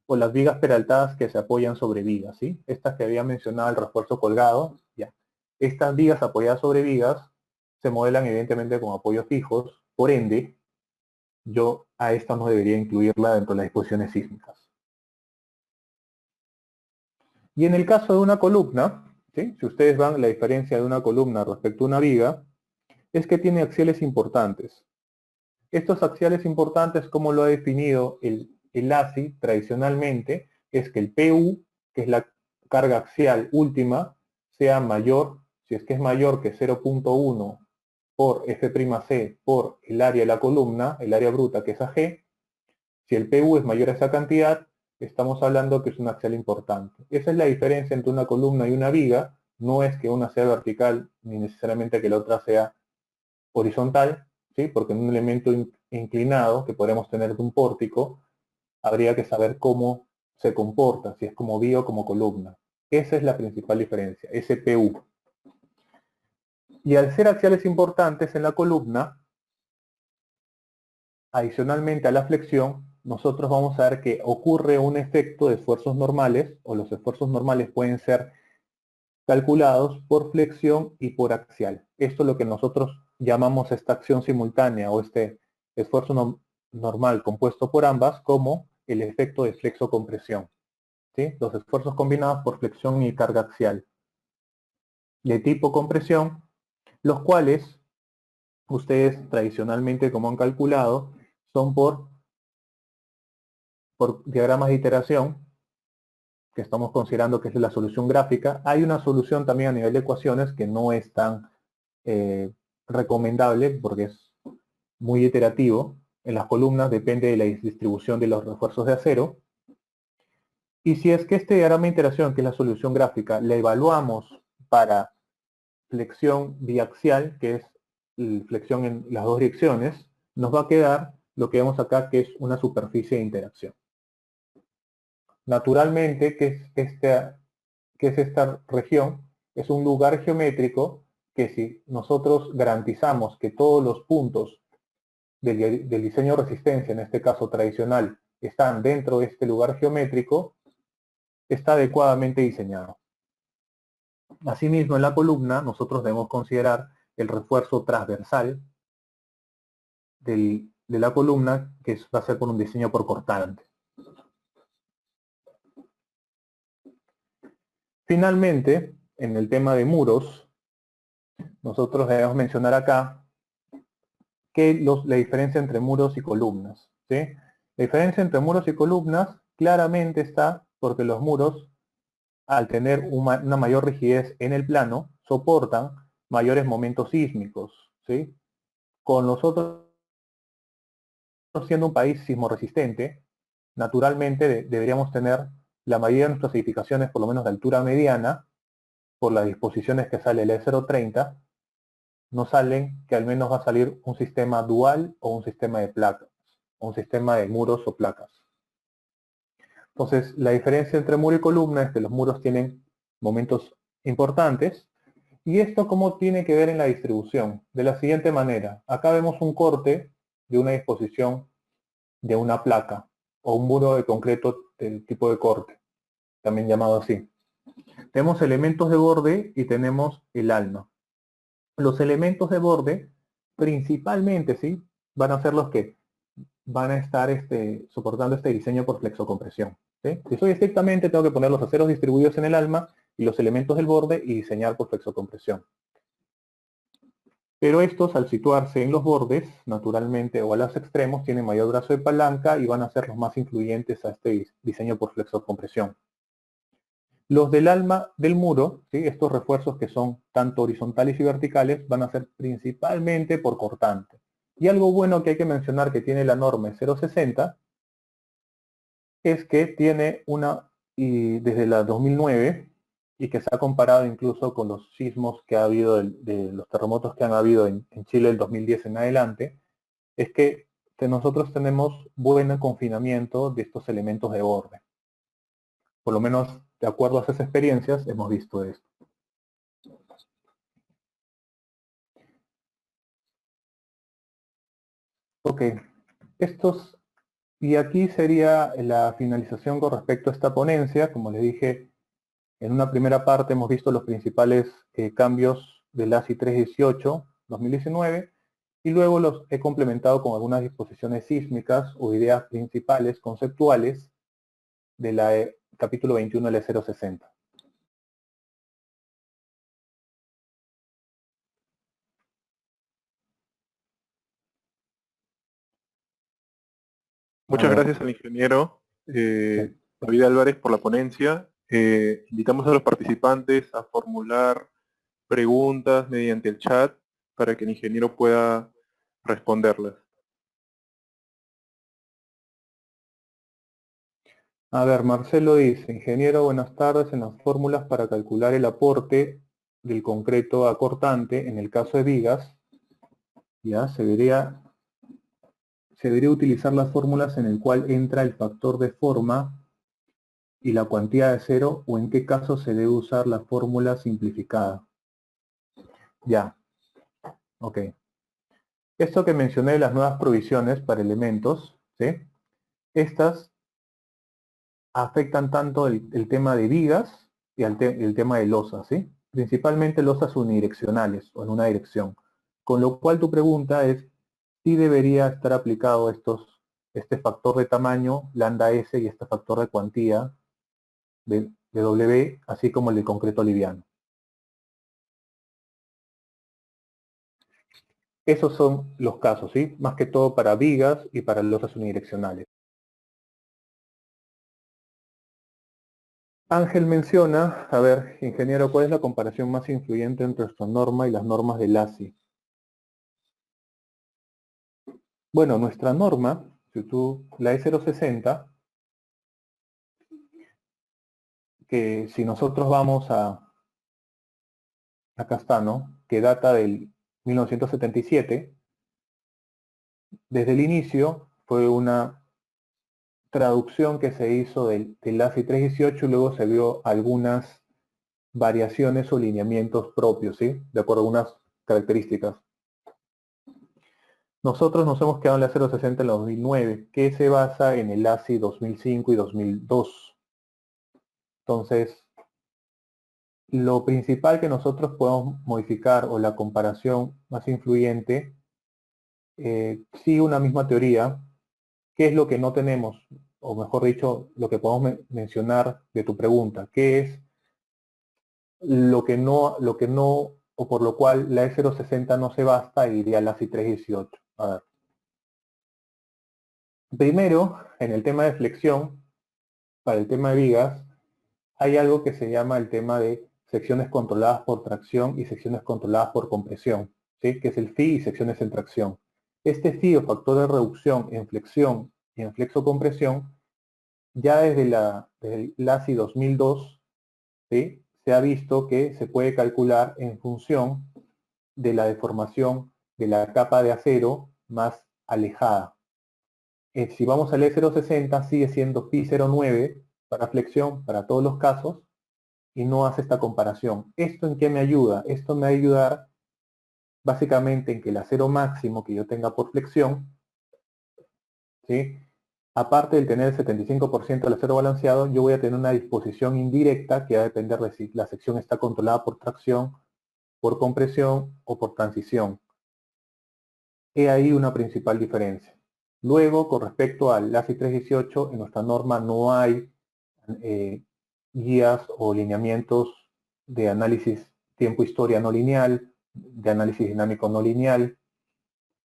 S2: o las vigas peraltadas que se apoyan sobre vigas, ¿sí? Estas que había mencionado, el refuerzo colgado, ya. Estas vigas apoyadas sobre vigas se modelan evidentemente con apoyos fijos, por ende, yo a esta no debería incluirla dentro de las disposiciones sísmicas. Y en el caso de una columna, ¿sí? Si ustedes van la diferencia de una columna respecto a una viga, es que tiene axiales importantes. Estos axiales importantes, como lo ha definido el ASI tradicionalmente, es que el PU, que es la carga axial última, sea mayor, si es que es mayor que 0.1 por F'C por el área de la columna, el área bruta que es AG. Si el PU es mayor a esa cantidad, estamos hablando que es un axial importante. Esa es la diferencia entre una columna y una viga. No es que una sea vertical, ni necesariamente que la otra sea horizontal, ¿sí? Porque en un elemento inclinado que podemos tener de un pórtico, habría que saber cómo se comporta, si es como viga o como columna. Esa es la principal diferencia, ese PU. Y al ser axiales importantes en la columna, adicionalmente a la flexión, nosotros vamos a ver que ocurre un efecto de esfuerzos normales, o los esfuerzos normales pueden ser calculados por flexión y por axial. Esto es lo que nosotros llamamos esta acción simultánea o este esfuerzo normal compuesto por ambas como el efecto de flexo-compresión, ¿sí? Los esfuerzos combinados por flexión y carga axial de tipo compresión, los cuales ustedes tradicionalmente, como han calculado, son por diagramas de iteración, que estamos considerando que es la solución gráfica. Hay una solución también a nivel de ecuaciones que no es tan recomendable porque es muy iterativo. En las columnas depende de la distribución de los refuerzos de acero. Y si es que este diagrama de iteración, que es la solución gráfica, la evaluamos para flexión biaxial, que es flexión en las dos direcciones, nos va a quedar lo que vemos acá, que es una superficie de interacción. Naturalmente, ¿qué es esta región? Es un lugar geométrico que si nosotros garantizamos que todos los puntos del diseño de resistencia, en este caso tradicional, están dentro de este lugar geométrico, está adecuadamente diseñado. Asimismo, en la columna nosotros debemos considerar el refuerzo transversal de la columna, que va a ser con un diseño por cortante. Finalmente, en el tema de muros, nosotros debemos mencionar acá que la diferencia entre muros y columnas, ¿sí? La diferencia entre muros y columnas claramente está porque los muros, al tener una mayor rigidez en el plano, soportan mayores momentos sísmicos, ¿sí? Con nosotros siendo un país sismo resistente, naturalmente deberíamos tener la mayoría de nuestras edificaciones, por lo menos de altura mediana, por las disposiciones que sale el E030, nos salen que al menos va a salir un sistema dual o un sistema de placas, o un sistema de muros o placas. Entonces, la diferencia entre muro y columna es que los muros tienen momentos importantes. ¿Y esto cómo tiene que ver en la distribución? De la siguiente manera. Acá vemos un corte de una disposición de una placa o un muro de concreto del tipo de corte, también llamado así. Tenemos elementos de borde y tenemos el alma. Los elementos de borde, principalmente, ¿sí?, van a ser los que van a estar soportando este diseño por flexocompresión, ¿sí? Si soy estrictamente, tengo que poner los aceros distribuidos en el alma y los elementos del borde y diseñar por flexocompresión. Pero estos, al situarse en los bordes, naturalmente, o a los extremos, tienen mayor brazo de palanca y van a ser los más influyentes a este diseño por flexocompresión. Los del alma del muro, ¿sí?, estos refuerzos que son tanto horizontales y verticales, van a ser principalmente por cortante. Y algo bueno que hay que mencionar que tiene la norma 060 es que tiene y desde la 2009, y que se ha comparado incluso con los sismos que ha habido, de los terremotos que han habido en Chile del 2010 en adelante, es que nosotros tenemos buen confinamiento de estos elementos de borde. Por lo menos, de acuerdo a esas experiencias, hemos visto esto. Ok, y aquí sería la finalización con respecto a esta ponencia. Como les dije, en una primera parte hemos visto los principales cambios del ASI 318-2019 y luego los he complementado con algunas disposiciones sísmicas o ideas principales, conceptuales, de la capítulo 21 del E060.
S1: Muchas gracias al ingeniero
S2: Sí.
S1: David Álvarez por la ponencia. Invitamos a los participantes a formular preguntas mediante el chat para que el ingeniero pueda responderlas.
S2: A ver, Marcelo dice, ingeniero, buenas tardes. En las fórmulas para calcular el aporte del concreto a cortante, en el caso de vigas, ya se debería utilizar las fórmulas en el cual entra el factor de forma y la cuantía de cero, o en qué caso se debe usar la fórmula simplificada. Ya, ok. Esto que mencioné de las nuevas provisiones para elementos, ¿sí?, estas afectan tanto el tema de vigas y el tema de losas, ¿sí? Principalmente losas unidireccionales o en una dirección. Con lo cual tu pregunta es si debería estar aplicado este factor de tamaño, lambda S, y este factor de cuantía de W, así como el de concreto liviano. Esos son los casos, ¿sí? Más que todo para vigas y para losas unidireccionales. Ángel menciona, a ver, ingeniero, ¿cuál es la comparación más influyente entre nuestra norma y las normas del ASI? Bueno, nuestra norma, la E060, que si nosotros vamos acá está, ¿no?, que data del 1977, desde el inicio fue una traducción que se hizo del ASI 318 y luego se vio algunas variaciones o lineamientos propios, ¿sí?, de acuerdo a unas características. Nosotros nos hemos quedado en la 060 en la 2009, que se basa en el ASI 2005 y 2002. Entonces, lo principal que nosotros podemos modificar o la comparación más influyente, sigue una misma teoría. ¿Qué es lo que no tenemos? O mejor dicho, lo que podemos mencionar de tu pregunta. ¿Qué es lo que no, o por lo cual la E060 no se basta e iría a la ASI 318? A ver. Primero, en el tema de flexión, para el tema de vigas, hay algo que se llama el tema de secciones controladas por tracción y secciones controladas por compresión, ¿sí? Que es el phi y secciones en tracción. Este phi o factor de reducción en flexión y en flexocompresión, ya desde el ASI 2002, ¿sí? Se ha visto que se puede calcular en función de la deformación de la capa de acero más alejada. Si vamos al E060, sigue siendo phi 0,9 para flexión, para todos los casos, y no hace esta comparación. ¿Esto en qué me ayuda? Esto me va a ayudar básicamente en que el acero máximo que yo tenga por flexión, ¿sí? Aparte de tener el 75% del acero balanceado, yo voy a tener una disposición indirecta que va a depender de si la sección está controlada por tracción, por compresión o por transición. He ahí una principal diferencia. Luego, con respecto al ASI 318, en nuestra norma no hay guías o lineamientos de análisis tiempo-historia no lineal, de análisis dinámico no lineal.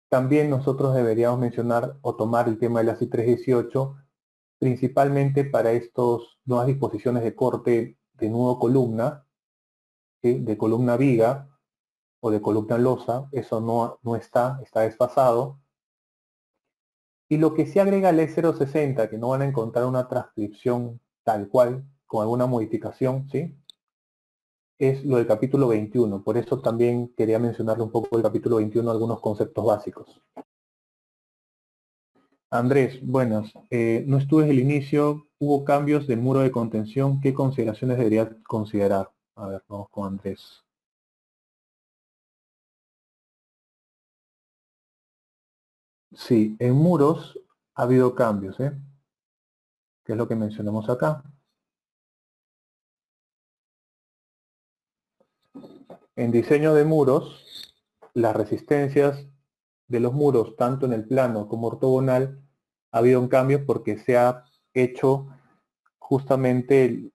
S2: También nosotros deberíamos mencionar o tomar el tema del ASI 318, principalmente para estas nuevas disposiciones de corte de nudo columna, ¿sí? De columna viga o de columna losa. Eso no está desfasado. Y lo que se agrega al E060, que no van a encontrar una transcripción tal cual, con alguna modificación, ¿sí? Es lo del capítulo 21. Por eso también quería mencionarle un poco el capítulo 21, algunos conceptos básicos. Andrés, buenas. No estuve desde el inicio. Hubo cambios del muro de contención. ¿Qué consideraciones debería considerar? A ver, vamos con Andrés. Sí, en muros ha habido cambios, ¿eh? Que es lo que mencionamos acá. En diseño de muros, las resistencias de los muros, tanto en el plano como ortogonal, ha habido un cambio porque se ha hecho justamente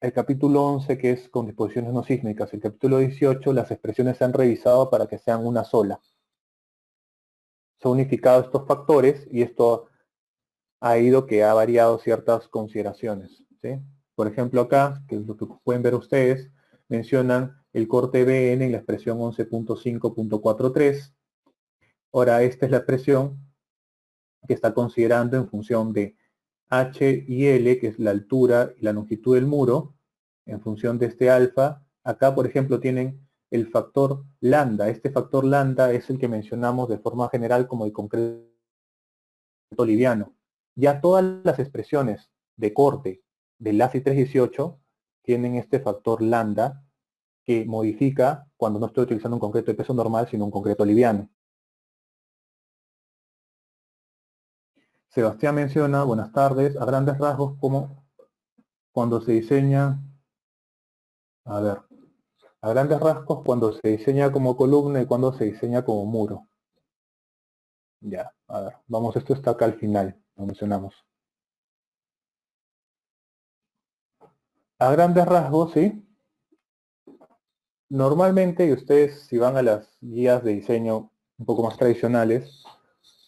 S2: el capítulo 11, que es con disposiciones no sísmicas. El capítulo 18, las expresiones se han revisado para que sean una sola. Se han unificado estos factores y esto ha ido que ha variado ciertas consideraciones, ¿sí? Por ejemplo acá, que es lo que pueden ver ustedes, mencionan el corte BN en la expresión 11.5.43. Ahora, esta es la expresión que está considerando en función de H y L, que es la altura y la longitud del muro, en función de este alfa. Acá, por ejemplo, tienen el factor lambda. Este factor lambda es el que mencionamos de forma general como el concreto liviano. Ya todas las expresiones de corte del ASI 318 tienen este factor lambda que modifica cuando no estoy utilizando un concreto de peso normal, sino un concreto liviano. Sebastián menciona, buenas tardes, a grandes rasgos, como cuando se diseña, a ver, a grandes rasgos cuando se diseña como columna y cuando se diseña como muro. Ya, a ver, vamos, esto está acá al final, lo mencionamos. A grandes rasgos, sí. Normalmente, y ustedes si van a las guías de diseño un poco más tradicionales,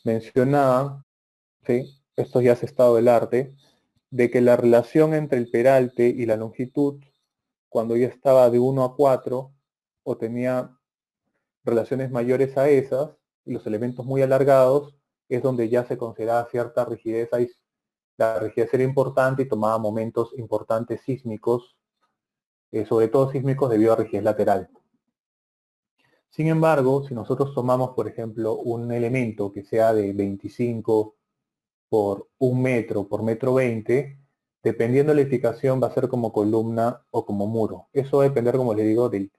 S2: mencionaban, ¿sí? Esto ya es estado del arte, de que la relación entre el peralte y la longitud, cuando ya estaba de 1 a 4, o tenía relaciones mayores a esas, y los elementos muy alargados, es donde ya se consideraba cierta rigidez. Ahí la rigidez era importante y tomaba momentos importantes sísmicos, sobre todo sísmicos debido a rigidez lateral. Sin embargo, si nosotros tomamos, por ejemplo, un elemento que sea de 25 por 1 metro por metro 20, dependiendo de la edificación va a ser como columna o como muro. Eso va a depender, como les digo, de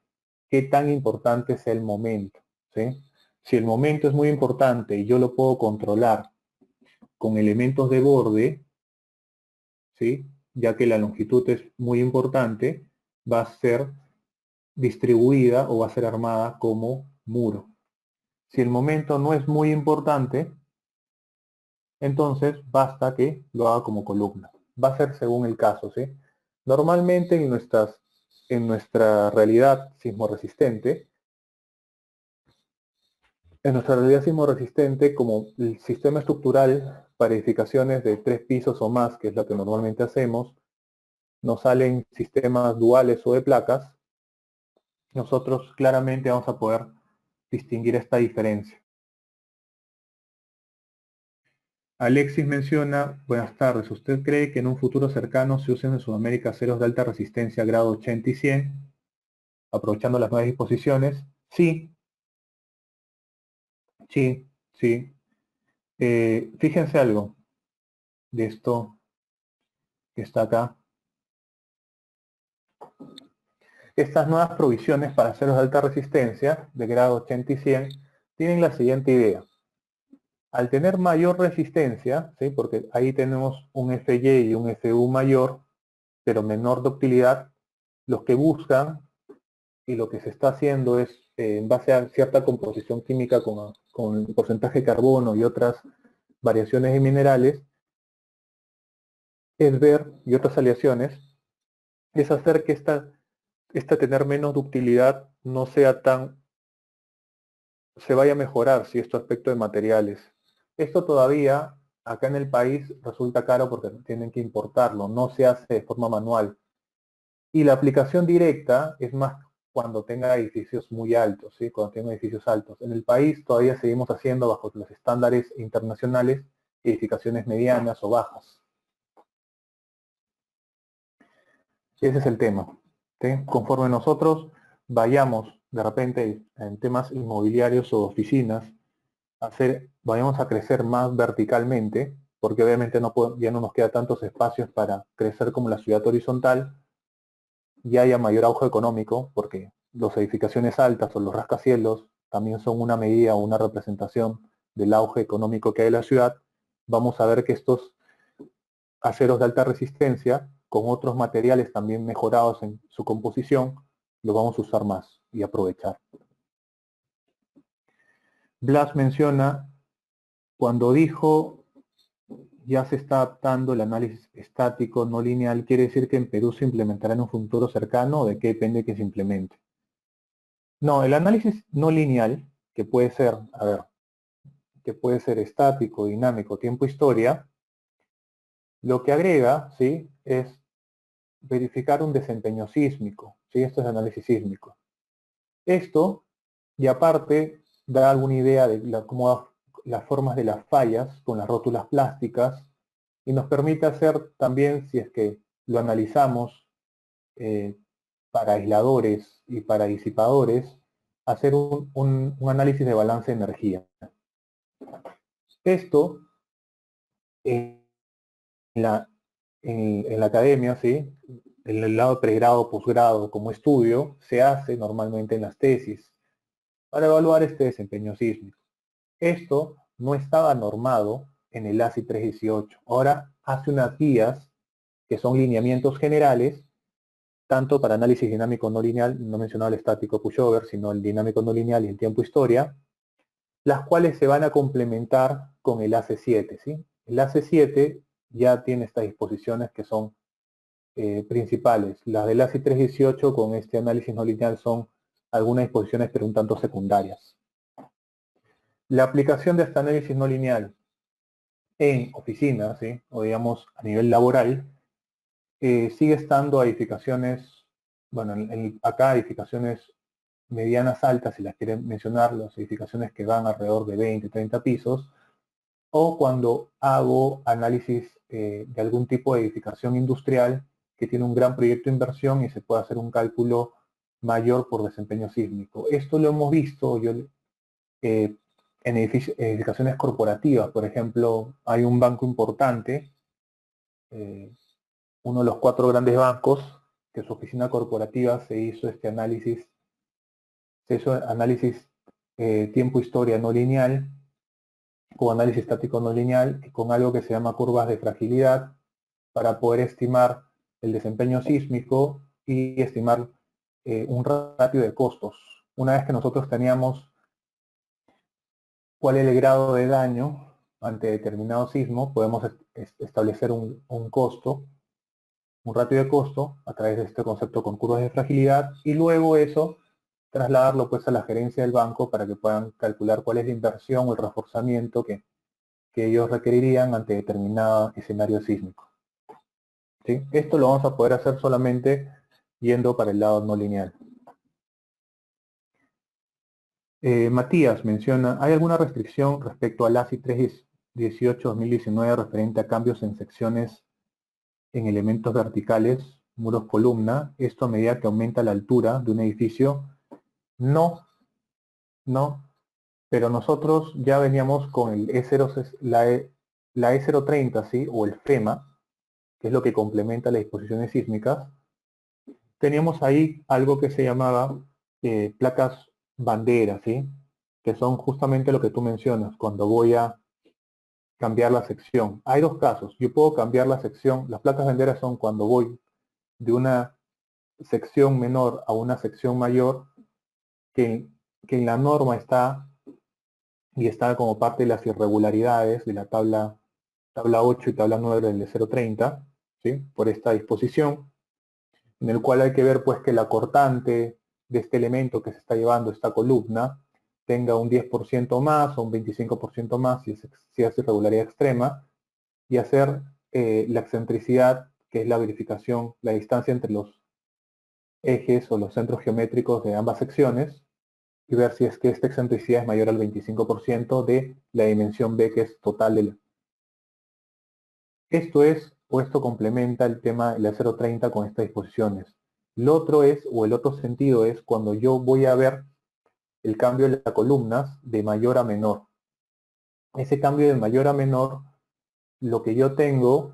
S2: qué tan importante sea el momento, ¿sí? Si el momento es muy importante y yo lo puedo controlar con elementos de borde, ¿sí? ya que la longitud es muy importante, va a ser distribuida o va a ser armada como muro. Si el momento no es muy importante, entonces basta que lo haga como columna. Va a ser según el caso, ¿sí? Normalmente en nuestra realidad sismoresistente, como el sistema estructural para edificaciones de 3 pisos o más, que es lo que normalmente hacemos, nos salen sistemas duales o de placas, nosotros claramente vamos a poder distinguir esta diferencia. Alexis menciona, buenas tardes, ¿usted cree que en un futuro cercano se usen en Sudamérica aceros de alta resistencia grado 80 y 100, aprovechando las nuevas disposiciones? Sí, sí, sí. Fíjense algo de esto que está acá. Estas nuevas provisiones para aceros de alta resistencia, de grado 80 y 100, tienen la siguiente idea. Al tener mayor resistencia, ¿sí? Porque ahí tenemos un FY y un FU mayor, pero menor ductilidad, los que buscan y lo que se está haciendo es, en base a cierta composición química con el porcentaje de carbono y otras variaciones de minerales, es ver, y otras aleaciones, es hacer que esta tener menos ductilidad no sea tan, se vaya a mejorar si este aspecto de materiales. Esto todavía acá en el país resulta caro porque tienen que importarlo, no se hace de forma manual. Y la aplicación directa es más cuando tenga edificios muy altos, ¿sí? Cuando tenga edificios altos. En el país todavía seguimos haciendo bajo los estándares internacionales edificaciones medianas o bajas. Ese es el tema. ¿Sí? Conforme nosotros vayamos de repente en temas inmobiliarios o oficinas, vayamos a crecer más verticalmente, porque obviamente ya no nos queda tantos espacios para crecer como la ciudad horizontal, y haya mayor auge económico, porque las edificaciones altas o los rascacielos también son una medida o una representación del auge económico que hay en la ciudad, vamos a ver que estos aceros de alta resistencia, con otros materiales también mejorados en su composición, los vamos a usar más y aprovechar. Blas menciona, cuando dijo ya se está adaptando el análisis estático no lineal, ¿quiere decir que en Perú se implementará en un futuro cercano o de qué depende que se implemente? No, el análisis no lineal, que puede ser, que puede ser estático, dinámico, tiempo, historia, lo que agrega, ¿sí? Es verificar un desempeño sísmico, ¿sí? Esto es análisis sísmico. Esto, y aparte, da alguna idea de cómo las formas de las fallas con las rótulas plásticas y nos permite hacer también, si es que lo analizamos para aisladores y para disipadores, hacer un análisis de balance de energía. Esto en la academia, ¿sí? En el lado pregrado, posgrado, como estudio, se hace normalmente en las tesis para evaluar este desempeño sísmico. Esto no estaba normado en el ASI 318. Ahora hace unas guías que son lineamientos generales, tanto para análisis dinámico no lineal, no mencionaba el estático pushover, sino el dinámico no lineal y el tiempo historia, las cuales se van a complementar con el AC7, ¿sí? El AC7 ya tiene estas disposiciones que son principales. Las del ASI 318 con este análisis no lineal son algunas disposiciones pero un tanto secundarias. La aplicación de este análisis no lineal en oficinas, ¿sí? O digamos a nivel laboral, sigue estando a edificaciones, bueno, acá edificaciones medianas altas, si las quieren mencionar, las edificaciones que van alrededor de 20, 30 pisos, o cuando hago análisis de algún tipo de edificación industrial que tiene un gran proyecto de inversión y se puede hacer un cálculo mayor por desempeño sísmico. Esto lo hemos visto en edificaciones corporativas. Por ejemplo, hay un banco importante, uno de los 4 grandes bancos, que su oficina corporativa se hizo este análisis, tiempo-historia no lineal, o análisis estático no lineal, con algo que se llama curvas de fragilidad, para poder estimar el desempeño sísmico y estimar un ratio de costos. Una vez que nosotros teníamos cuál es el grado de daño ante determinado sismo, podemos establecer un costo, un ratio de costo a través de este concepto con curvas de fragilidad y luego eso trasladarlo pues a la gerencia del banco para que puedan calcular cuál es la inversión o el reforzamiento que ellos requerirían ante determinado escenario sísmico. ¿Sí? Esto lo vamos a poder hacer solamente yendo para el lado no lineal. Matías menciona, ¿hay alguna restricción respecto al ASI 318-2019 referente a cambios en secciones en elementos verticales, muros columna? Esto a medida que aumenta la altura de un edificio. No, no, pero nosotros ya veníamos con el E0, la E030, ¿sí? O el FEMA, que es lo que complementa las disposiciones sísmicas. Teníamos ahí algo que se llamaba placas bandera, ¿sí? Que son justamente lo que tú mencionas, cuando voy a cambiar la sección. Hay dos casos, yo puedo cambiar la sección, las placas banderas son cuando voy de una sección menor a una sección mayor, que en la norma está, y está como parte de las irregularidades de la tabla 8 y tabla 9 del 030, ¿sí? Por esta disposición, en el cual hay que ver pues que la cortante de este elemento que se está llevando esta columna tenga un 10% más o un 25% más si es irregularidad extrema, y hacer la excentricidad, que es la verificación, la distancia entre los ejes o los centros geométricos de ambas secciones, y ver si es que esta excentricidad es mayor al 25% de la dimensión B, que es total de la. Esto es, o esto complementa el tema del 030 con estas disposiciones. Lo otro es, o el otro sentido es, cuando yo voy a ver el cambio de las columnas de mayor a menor. Ese cambio de mayor a menor, lo que yo tengo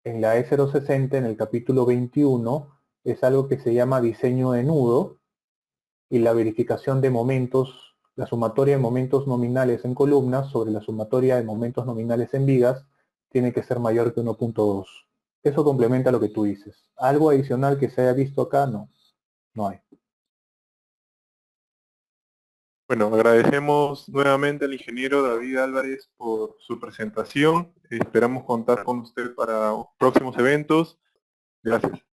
S2: en la E060, en el capítulo 21, es algo que se llama diseño de nudo y la verificación de momentos, la sumatoria de momentos nominales en columnas sobre la sumatoria de momentos nominales en vigas tiene que ser mayor que 1.2. Eso complementa lo que tú dices. ¿Algo adicional que se haya visto acá? No, no hay.
S1: Bueno, agradecemos nuevamente al ingeniero David Álvarez por su presentación. Esperamos contar con usted para próximos eventos. Gracias.